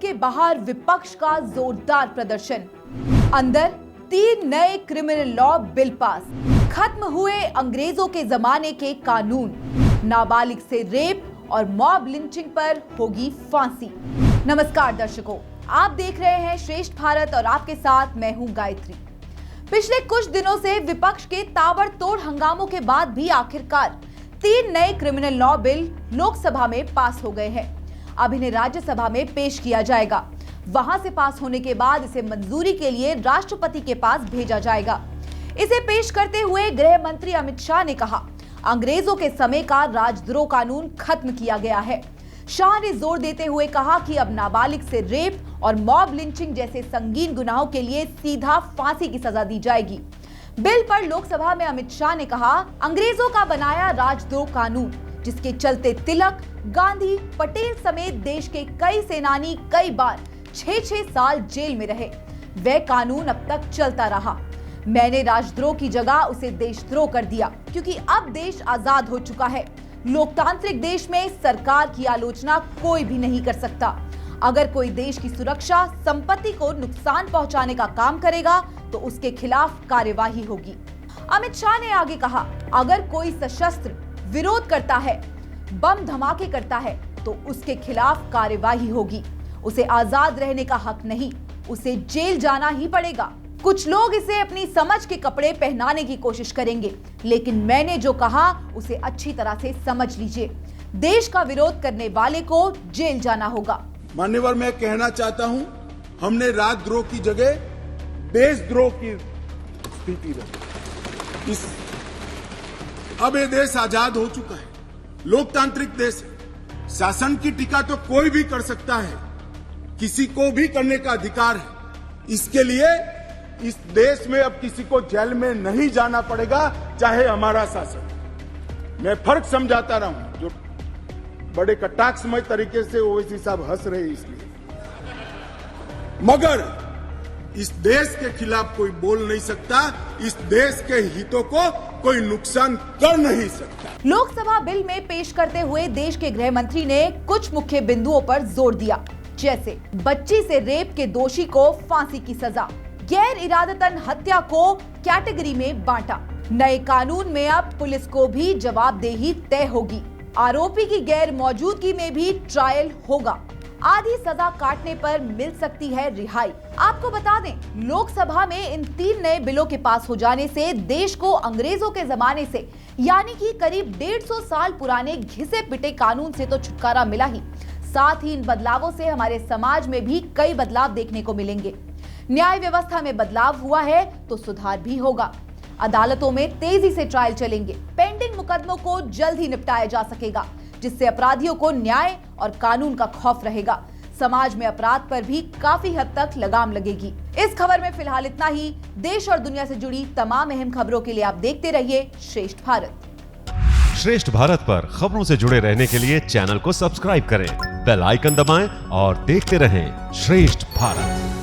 के बाहर विपक्ष का जोरदार प्रदर्शन। अंदर 3 नए क्रिमिनल लॉ बिल पास। खत्म हुए अंग्रेजों के जमाने के कानून। नाबालिग से रेप और मॉब लिंचिंग पर होगी फांसी। नमस्कार दर्शकों, आप देख रहे हैं श्रेष्ठ भारत और आपके साथ मैं हूं गायत्री। पिछले कुछ दिनों से विपक्ष के ताबड़तोड़ हंगामों के बाद भी आखिरकार 3 नए क्रिमिनल लॉ बिल लोकसभा में पास हो गए हैं। अब इन्हें राज्यसभा में पेश किया जाएगा। वहां से पास होने के बाद इसे मंजूरी के लिए राष्ट्रपति के पास भेजा जाएगा। इसे पेश करते हुए गृह मंत्री अमित शाह ने कहा, अंग्रेजों के समय का राजद्रोह कानून खत्म किया गया है। शाह ने जोर देते हुए कहा कि अब नाबालिग से रेप और मॉब लिंचिंग जैसे संगीन गुनाहों के लिए सीधा फांसी की सजा दी जाएगी। बिल पर लोकसभा में अमित शाह ने कहा, अंग्रेजों का बनाया राजद्रोह कानून जिसके चलते तिलक, गांधी, पटेल समेत देश के कई सेनानी कई बार 6-6 साल जेल में रहे, वह कानून अब तक चलता रहा। मैंने राजद्रोह की जगह उसे देशद्रोह कर दिया, क्योंकि अब देश आजाद हो चुका है। लोकतांत्रिक देश में सरकार की आलोचना कोई भी नहीं कर सकता। अगर कोई देश की सुरक्षा, संपत्ति को नुकसान पहुंचाने का काम करेगा तो उसके खिलाफ कार्यवाही होगी। अमित शाह ने आगे कहा, अगर कोई सशस्त्र विरोध करता है, बम धमाके करता है तो उसके खिलाफ कार्यवाही होगी। उसे आजाद रहने का हक नहीं, उसे जेल जाना ही पड़ेगा। कुछ लोग इसे अपनी समझ के कपड़े पहनाने की कोशिश करेंगे, लेकिन मैंने जो कहा उसे अच्छी तरह से समझ लीजिए। देश का विरोध करने वाले को जेल जाना होगा। मान्यवर, मैं कहना चाहता हूं, हमने राजद्रोह की जगह देशद्रोह की स्थिति रखी। अब ये देश आजाद हो चुका है, लोकतांत्रिक देश है। शासन की टीका तो कोई भी कर सकता है, किसी को भी करने का अधिकार है। इसके लिए इस देश में अब किसी को जेल में नहीं जाना पड़ेगा, चाहे हमारा शासन। मैं फर्क समझाता रहा हूं, जो बड़े कटाक्षमय तरीके से ओवैसी साहब हंस रहे इसलिए, मगर इस देश के खिलाफ कोई बोल नहीं सकता, इस देश के हितों को कोई नुकसान कर नहीं सकता। लोकसभा बिल में पेश करते हुए देश के गृह मंत्री ने कुछ मुख्य बिंदुओं पर जोर दिया, जैसे बच्ची से रेप के दोषी को फांसी की सजा, गैर इरादतन हत्या को कैटेगरी में बांटा। नए कानून में अब पुलिस को भी जवाबदेही तय होगी। आरोपी की गैर मौजूदगी में भी ट्रायल होगा। आधी सजा काटने पर मिल सकती है रिहाई। आपको बता दें, लोकसभा में इन 3 नए बिलों के पास हो जाने से देश को अंग्रेजों के जमाने से, यानी कि करीब 150 साल पुराने घिसे पिटे कानून से तो छुटकारा मिला ही, साथ ही इन बदलावों से हमारे समाज में भी कई बदलाव देखने को मिलेंगे। न्याय व्यवस्था में बदलाव हुआ है तो सुधार भी होगा। अदालतों में तेजी से ट्रायल चलेंगे। पेंडिंग मुकदमों को जल्द ही निपटाया जा सकेगा, जिससे अपराधियों को न्याय और कानून का खौफ रहेगा। समाज में अपराध पर भी काफी हद तक लगाम लगेगी। इस खबर में फिलहाल इतना ही। देश और दुनिया से जुड़ी तमाम अहम खबरों के लिए आप देखते रहिए श्रेष्ठ भारत। श्रेष्ठ भारत पर खबरों से जुड़े रहने के लिए चैनल को सब्सक्राइब करें, बेल आइकन दबाएं और देखते रहें श्रेष्ठ भारत।